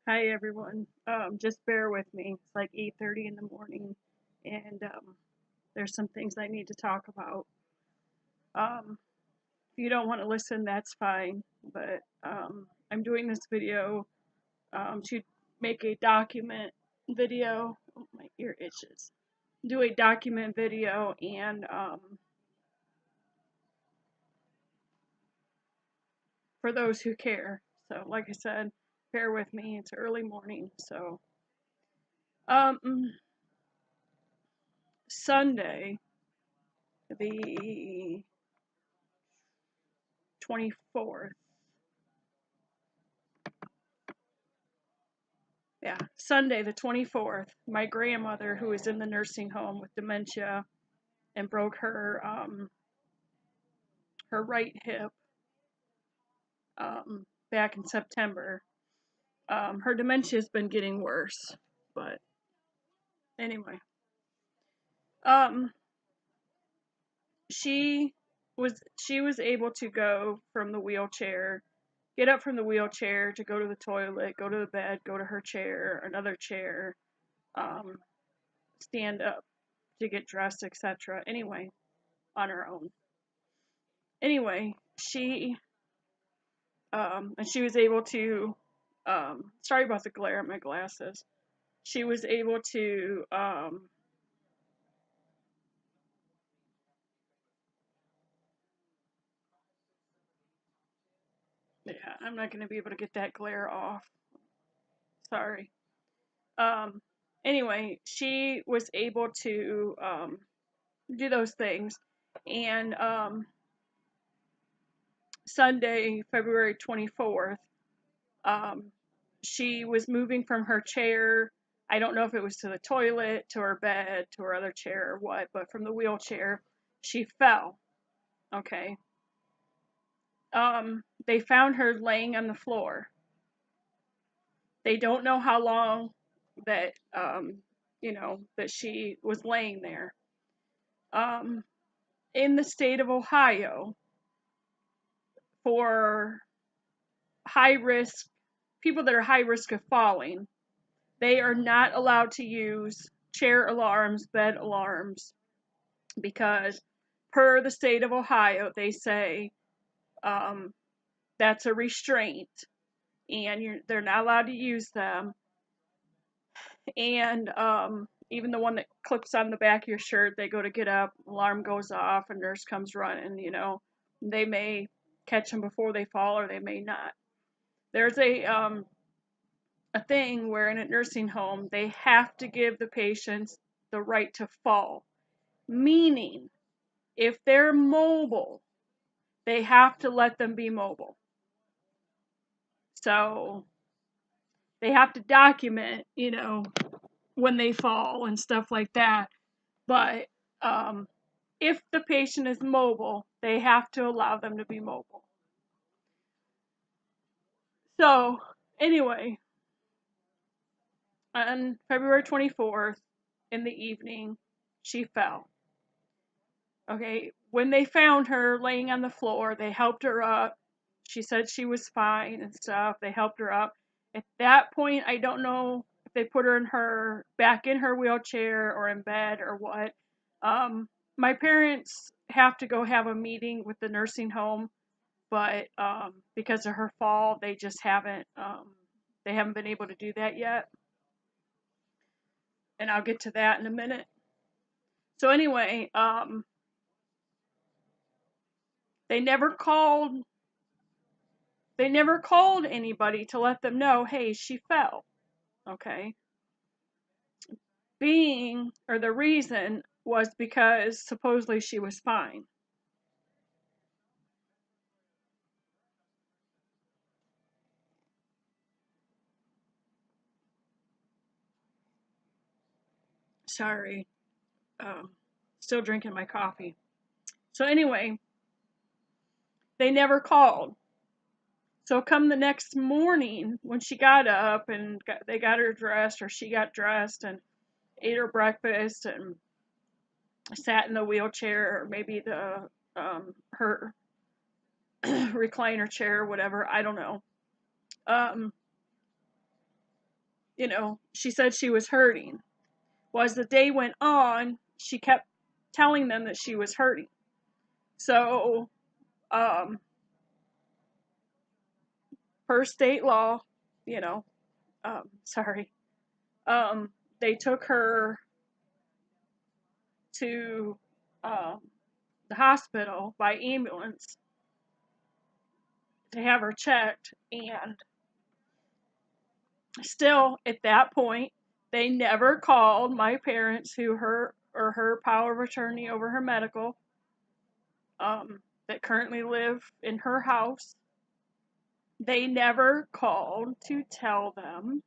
Hi everyone. Just bear with me. It's like 8:30 in the morning, and there's some things I need to talk about. If you don't want to listen, that's fine. But I'm doing this video to make a document video. Oh, my ear itches. Do a document video and for those who care. So, like I said, bear with me. It's early morning, so um, Sunday, the 24th. Yeah, Sunday the 24th. My grandmother, who is in the nursing home with dementia and broke her right hip back in September. Her dementia has been getting worse, but anyway, um, she she was able to go from the wheelchair, get up from the wheelchair to go to the toilet, go to the bed, go to her chair, another chair, um, stand up to get dressed, etc. Anyway, on her own. Anyway, and she was able to, sorry about the glare on my glasses. She was able to, yeah, I'm not going to be able to get that glare off. Sorry. Um, anyway, she was able to do those things. And Sunday, February 24th, um, she was moving from her chair. I don't know if it was to the toilet, to her bed, to her other chair or what, but from the wheelchair, she fell. Okay. They found her laying on the floor. They don't know how long that, that she was laying there. Um, in the state of Ohio, for high risk people that are high risk of falling, they are not allowed to use chair alarms, bed alarms, because per the state of Ohio, they say um, that's a restraint, and they're not allowed to use them. And even the one that clips on the back of your shirt, they go to get up, alarm goes off, a nurse comes running. They may catch them before they fall, or they may not. There's a thing where in a nursing home they have to give the patients the right to fall, meaning if they're mobile, they have to let them be mobile. So they have to document, when they fall and stuff like that. But if the patient is mobile, they have to allow them to be mobile. So anyway, on February 24th in the evening, she fell. Okay, when they found her laying on the floor, they helped her up. She said she was fine and stuff. They helped her up. At that point, I don't know if they put her back in her wheelchair or in bed or what. My parents have to go have a meeting with the nursing home, but because of her fall, they just haven't been able to do that yet. And I'll get to that in a minute. So anyway, they never called anybody to let them know, hey, she fell. Okay. The reason was because supposedly she was fine. Sorry. Still drinking my coffee. So anyway, they never called. So come the next morning when she got up and they got her dressed, or she got dressed and ate her breakfast and sat in the wheelchair, or maybe the her recliner chair or whatever, I don't know. Um, she said she was hurting. Well, as the day went on, she kept telling them that she was hurting. So, per state law, you know, sorry, they took her to um, the hospital by ambulance to have her checked, and still at that point, they never called my parents, who her power of attorney over her medical, that currently live in her house. They never called to tell them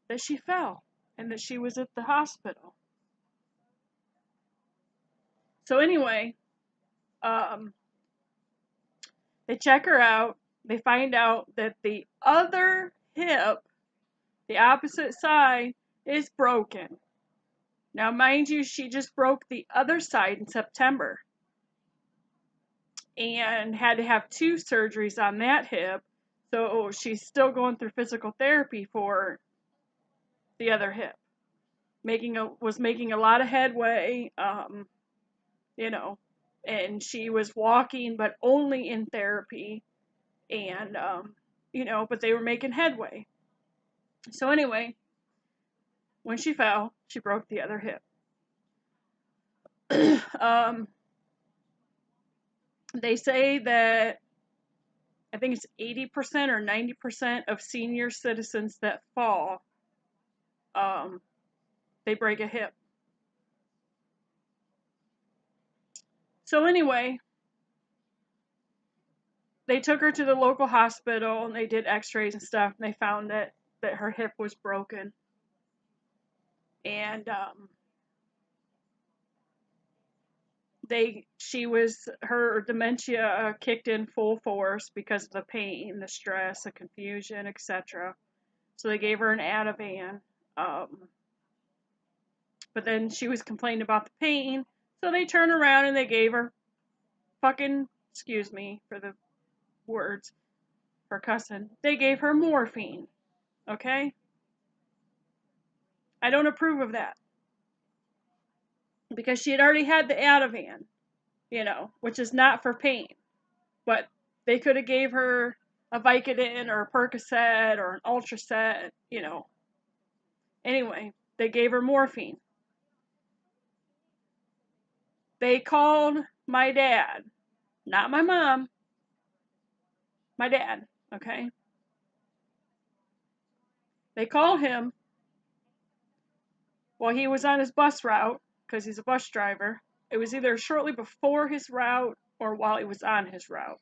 that she fell and that she was at the hospital. So anyway, um, they check her out. They find out that the other hip, the opposite side, is broken. Now, mind you, she just broke the other side in September and had to have 2 surgeries on that hip. So she's still going through physical therapy for the other hip. Was making a lot of headway, you know, and she was walking, but only in therapy, and but they were making headway. So anyway, when she fell, she broke the other hip. They say that I think it's 80% or 90% of senior citizens that fall, they break a hip. So anyway, they took her to the local hospital and they did x-rays and stuff, and they found that her hip was broken. And her dementia kicked in full force because of the pain, the stress, the confusion, etc. So they gave her an Ativan. But then she was complaining about the pain, so they turned around and they gave her excuse me for the words, for cussing, they gave her morphine. Okay? I don't approve of that. Because she had already had the Ativan, which is not for pain. But they could have gave her a Vicodin or a Percocet or an Ultracet, Anyway, they gave her morphine. They called my dad, not my mom, my dad, okay? They called him while he was on his bus route, because he's a bus driver. It was either shortly before his route or while he was on his route,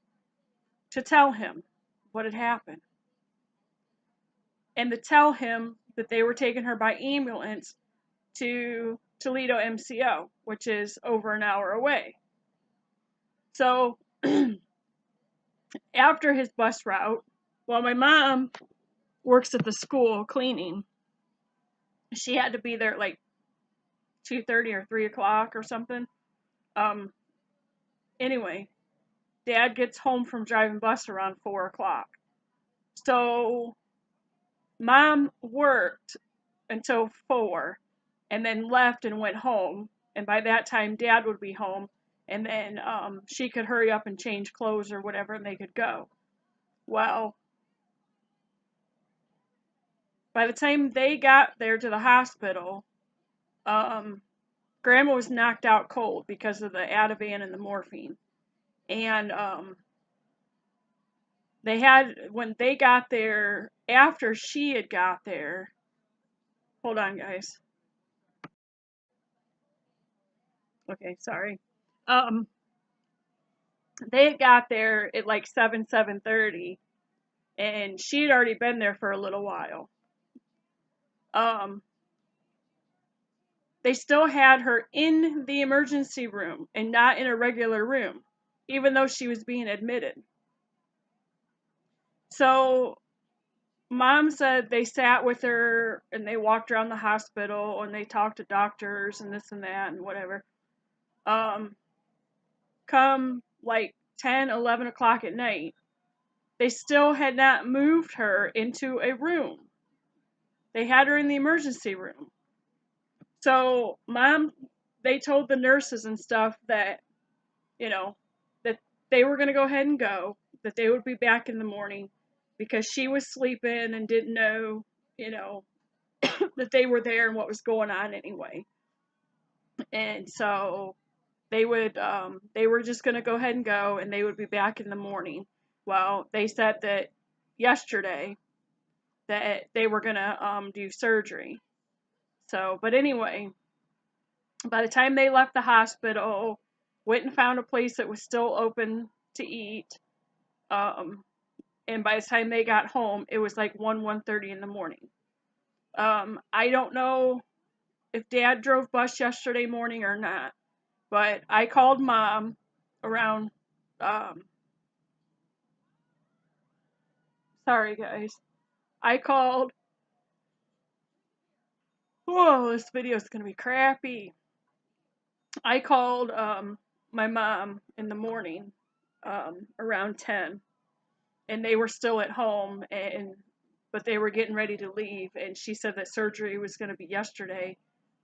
to tell him what had happened. And to tell him that they were taking her by ambulance to Toledo MCO, which is over an hour away. So, after his bus route, while my mom works at the school cleaning, she had to be there at like 2:30 or 3 o'clock or something. Anyway, Dad gets home from driving bus around 4 o'clock. So, Mom worked until 4 and then left and went home. And by that time, Dad would be home. And then she could hurry up and change clothes or whatever, and they could go. Well, by the time they got there to the hospital, Grandma was knocked out cold because of the Ativan and the morphine. And when they got there, after she had got there, hold on, guys. Okay, sorry. They had got there at like 7:30, and she had already been there for a little while. They still had her in the emergency room and not in a regular room, even though she was being admitted. So, Mom said they sat with her and they walked around the hospital and they talked to doctors and this and that and whatever. Come like 10, 11 o'clock at night, they still had not moved her into a room. they had her in the emergency room. So they told the nurses and stuff that, you know, that they were going to go ahead and go, that they would be back in the morning because she was sleeping and didn't know, you know, that they were there and what was going on anyway. And so they were just going to go ahead and go, and they would be back in the morning. Well, they said that yesterday that they were going to do surgery. So, but anyway, by the time they left the hospital, went and found a place that was still open to eat. Um, and by the time they got home, it was like 1:30 in the morning. I don't know if Dad drove bus yesterday morning or not, but I called Mom around. Um, sorry, guys. I called. Whoa, this video is gonna be crappy. I called my mom in the morning around 10, and they were still at home, but they were getting ready to leave, and she said that surgery was going to be yesterday,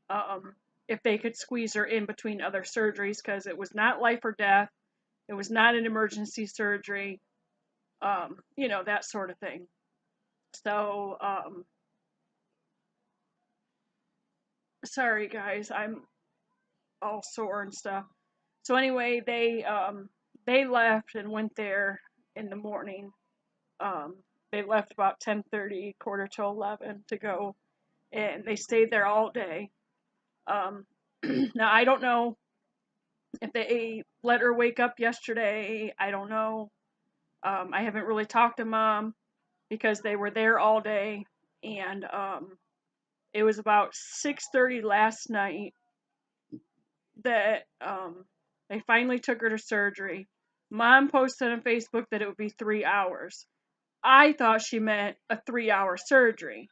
um, if they could squeeze her in between other surgeries, because it was not life or death, it was not an emergency surgery, that sort of thing. So, sorry guys, I'm all sore and stuff. So anyway, they left and went there in the morning. Um, they left about 10:30, quarter to 11 to go, and they stayed there all day. Um, now I don't know if they let her wake up yesterday. I don't know. I haven't really talked to Mom because they were there all day, and it was about 6:30 last night that they finally took her to surgery. Mom posted on Facebook that it would be 3 hours. I thought she meant a 3 hour surgery.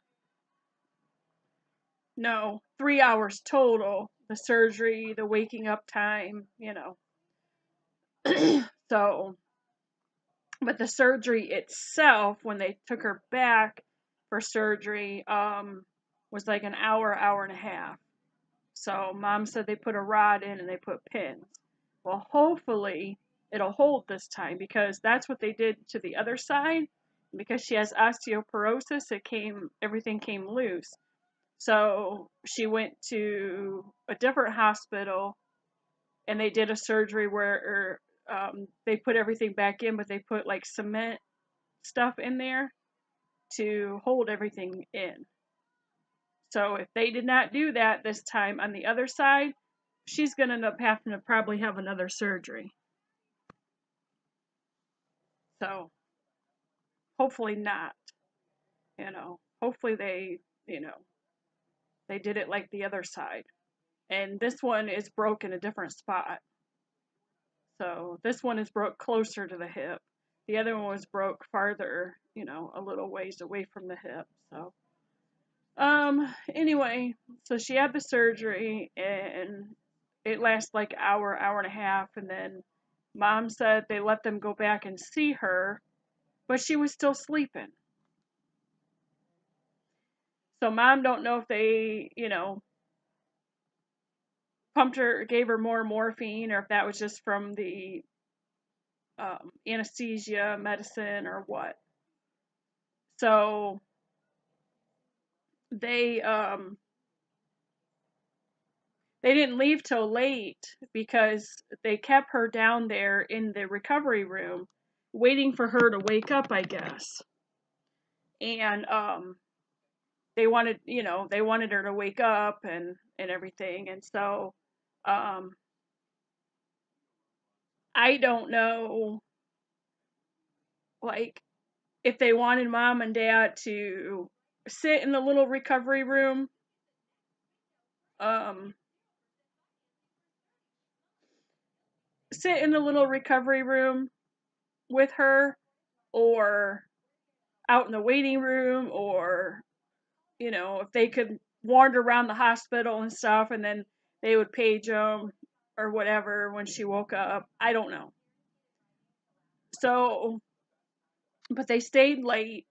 No, 3 hours total. The surgery, the waking up time, So, but the surgery itself, when they took her back for surgery, was like an hour, hour and a half. So Mom said they put a rod in and they put pins. Well, hopefully it'll hold this time because that's what they did to the other side. Because she has osteoporosis, everything came loose. So she went to a different hospital and they did a surgery where they put everything back in, but they put like cement stuff in there to hold everything in. So if they did not do that this time on the other side, she's going to end up having to probably have another surgery. So hopefully not, hopefully they did it like the other side. And this one is broke in a different spot. So this one is broke closer to the hip. The other one was broke farther, a little ways away from the hip. So, anyway, so she had the surgery and it lasted like hour, hour and a half. And then Mom said they let them go back and see her, but she was still sleeping. So Mom don't know if they, pumped her, gave her more morphine, or if that was just from the anesthesia medicine or what. So they didn't leave till late because they kept her down there in the recovery room waiting for her to wake up, I guess. And they wanted her to wake up and everything. And so I don't know, like, if they wanted Mom and Dad to sit in the little recovery room, um, sit in the little recovery room with her, or out in the waiting room, or, if they could wander around the hospital and stuff, and then they would page them or whatever when she woke up. I don't know. So, but they stayed late.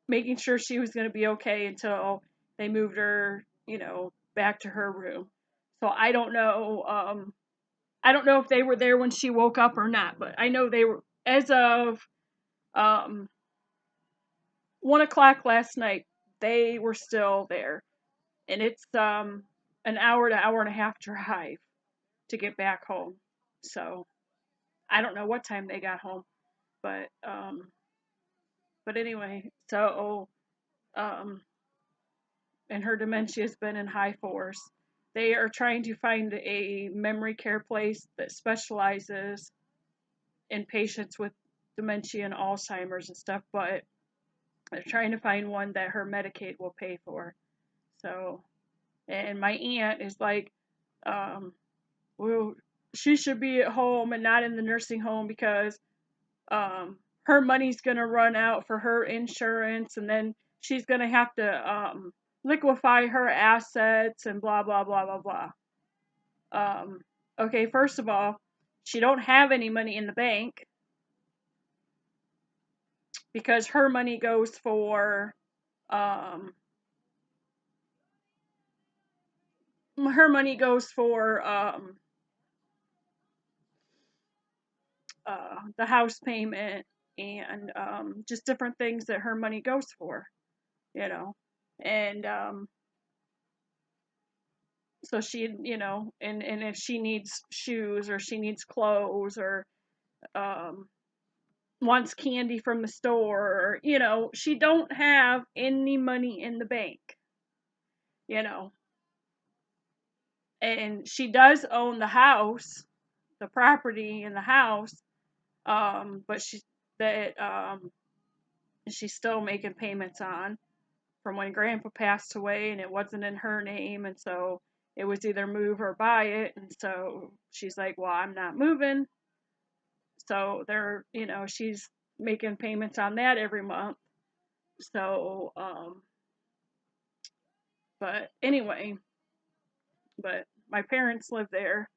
making sure she was going to be okay until they moved her, back to her room. So I don't know if they were there when she woke up or not, but I know they were, as of um, 1 o'clock last night, they were still there. And it's an hour to hour and a half drive to get back home. So I don't know what time they got home, but anyway, so um, and her dementia has been in high force. They are trying to find a memory care place that specializes in patients with dementia and Alzheimer's and stuff, but they're trying to find one that her Medicaid will pay for. So, and my aunt is like, um, well, she should be at home and not in the nursing home because her money's going to run out for her insurance, and then she's going to have to liquefy her assets and blah, blah, blah, blah, blah. Okay, first of all, she don't have any money in the bank because um, her money goes for the house payment and just different things that her money goes for, you know. And so she, and if she needs shoes or she needs clothes or um, wants candy from the store, or, she don't have any money in the bank, you know. And she does own the house, the property in the house, but she's still making payments on from when Grandpa passed away, and it wasn't in her name, and so it was either move or buy it, and so she's like, well, I'm not moving. So she's making payments on that every month. So, but anyway, but my parents live there.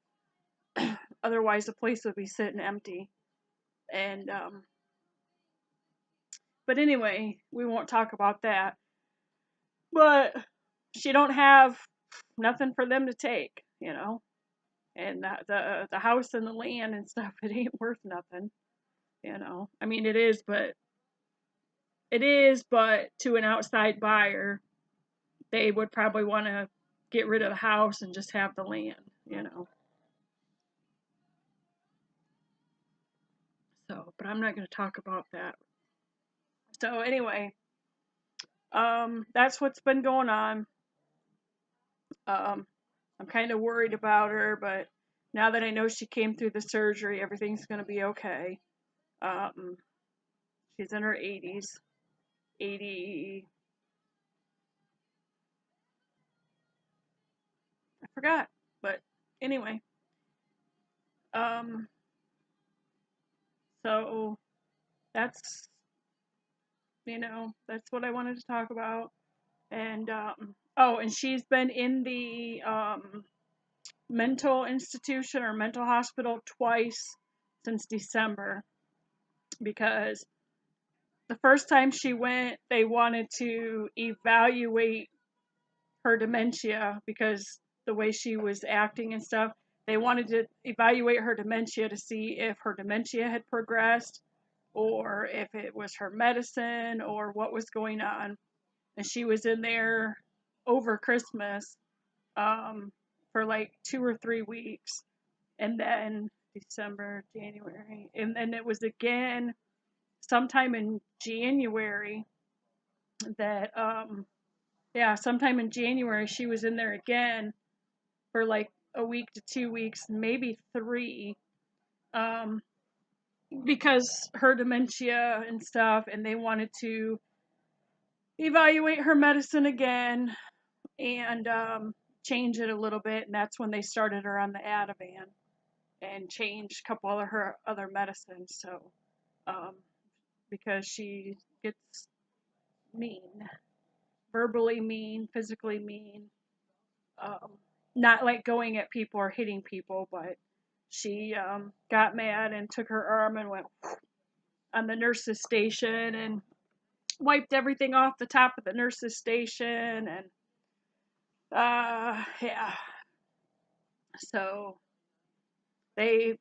Otherwise, the place would be sitting empty. And, but anyway, we won't talk about that. But she don't have nothing for them to take, And the house and the land and stuff, it ain't worth nothing, I mean, it is, but to an outside buyer, they would probably want to get rid of the house and just have the land. So, but I'm not going to talk about that. So anyway, that's what's been going on. Um, I'm kind of worried about her, but now that I know she came through the surgery, everything's going to be okay. Um, she's in her 80s, 80. I forgot, but anyway. Um, so that's that's what I wanted to talk about. And oh, and she's been in the mental institution or mental hospital twice since December, because the first time she went, they wanted to evaluate her dementia because the way she was acting and stuff. They wanted to evaluate her dementia to see if her dementia had progressed or if it was her medicine or what was going on. And she was in there over Christmas for like 2 or 3 weeks. And then December, January. And then it was again sometime in January that, yeah, sometime in January she was in there again for like a week to 2 weeks, maybe three, um, because her dementia and stuff, and they wanted to evaluate her medicine again and change it a little bit, and that's when they started her on the Ativan and changed a couple of her other medicines. So, um, because she gets mean, verbally mean, physically mean, um, not like going at people or hitting people, but she got mad and took her arm and went on the nurse's station and wiped everything off the top of the nurse's station, and yeah. So they,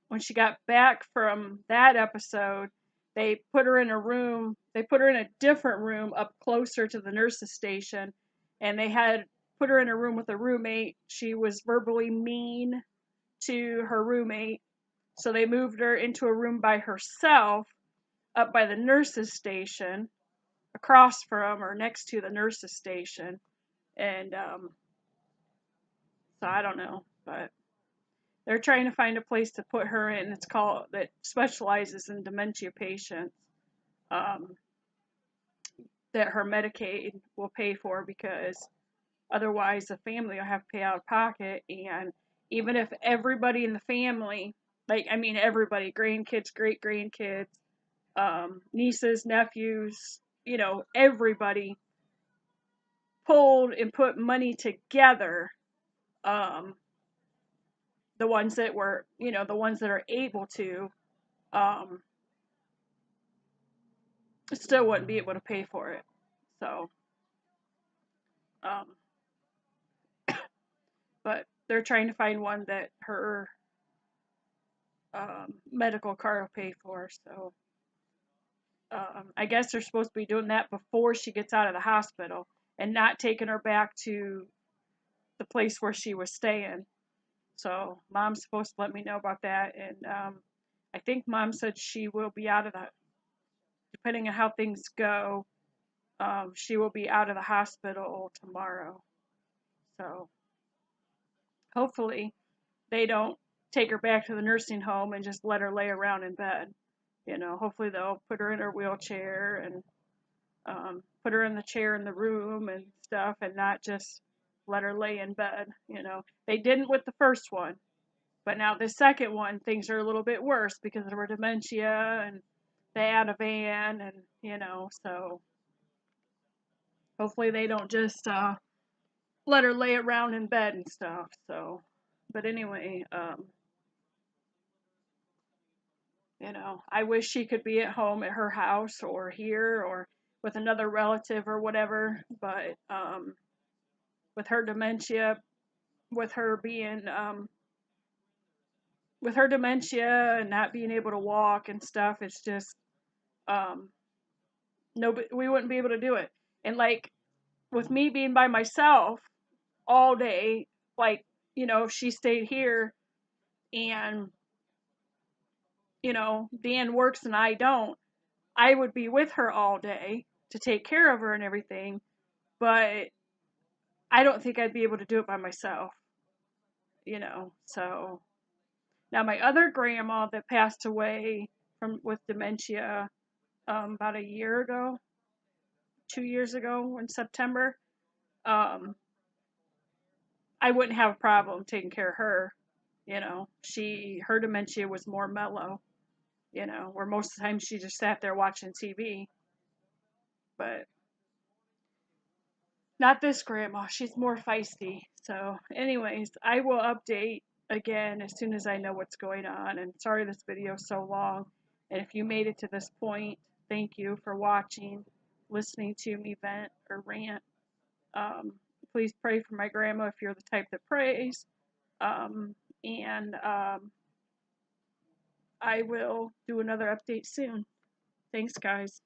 when she got back from that episode, they put her in a room. They put her in a different room up closer to the nurse's station, and they had put her in a room with a roommate. She was verbally mean to her roommate, so they moved her into a room by herself up by the nurse's station, across from or next to the nurse's station. And so I don't know, but they're trying to find a place to put her in. It's called, that specializes in dementia patients, um, that her Medicaid will pay for, because otherwise the family will have to pay out of pocket. And even if everybody in the family, like, I mean everybody, grandkids, great grandkids, nieces, nephews, everybody pulled and put money together, um, the ones that were, the ones that are able to, um, still wouldn't be able to pay for it. So, um, but they're trying to find one that her, medical card will pay for. So, I guess they're supposed to be doing that before she gets out of the hospital, and not taking her back to the place where she was staying. So mom's supposed to let me know about that, and I think mom said she will be out of the, depending on how things go, she will be out of the hospital tomorrow. So hopefully they don't take her back to the nursing home and just let her lay around in bed. Hopefully they'll put her in her wheelchair, and put her in the chair in the room and stuff, and not just let her lay in bed. They didn't with the first one, but now the second one, things are a little bit worse because of her dementia, and they had a van, and so hopefully they don't just let her lay around in bed and stuff. So, but anyway, I wish she could be at home at her house or here or with another relative or whatever, but with her dementia, with her being, with her dementia and not being able to walk and stuff, it's just, um, nobody, we wouldn't be able to do it. And like, with me being by myself all day, like, if she stayed here, and, Dan works and I don't, I would be with her all day to take care of her and everything, but I don't think I'd be able to do it by myself, so. Now, my other grandma that passed away with dementia, about a year ago, 2 years ago in September, um, I wouldn't have a problem taking care of her. Her dementia was more mellow, where most of the time she just sat there watching TV. But not this grandma. She's more feisty. So, anyways, I will update again as soon as I know what's going on. And sorry this video is so long. And if you made it to this point, thank you for watching, listening to me vent or rant. Um, Please pray for my grandma if you're the type that prays. And I will do another update soon. Thanks, guys.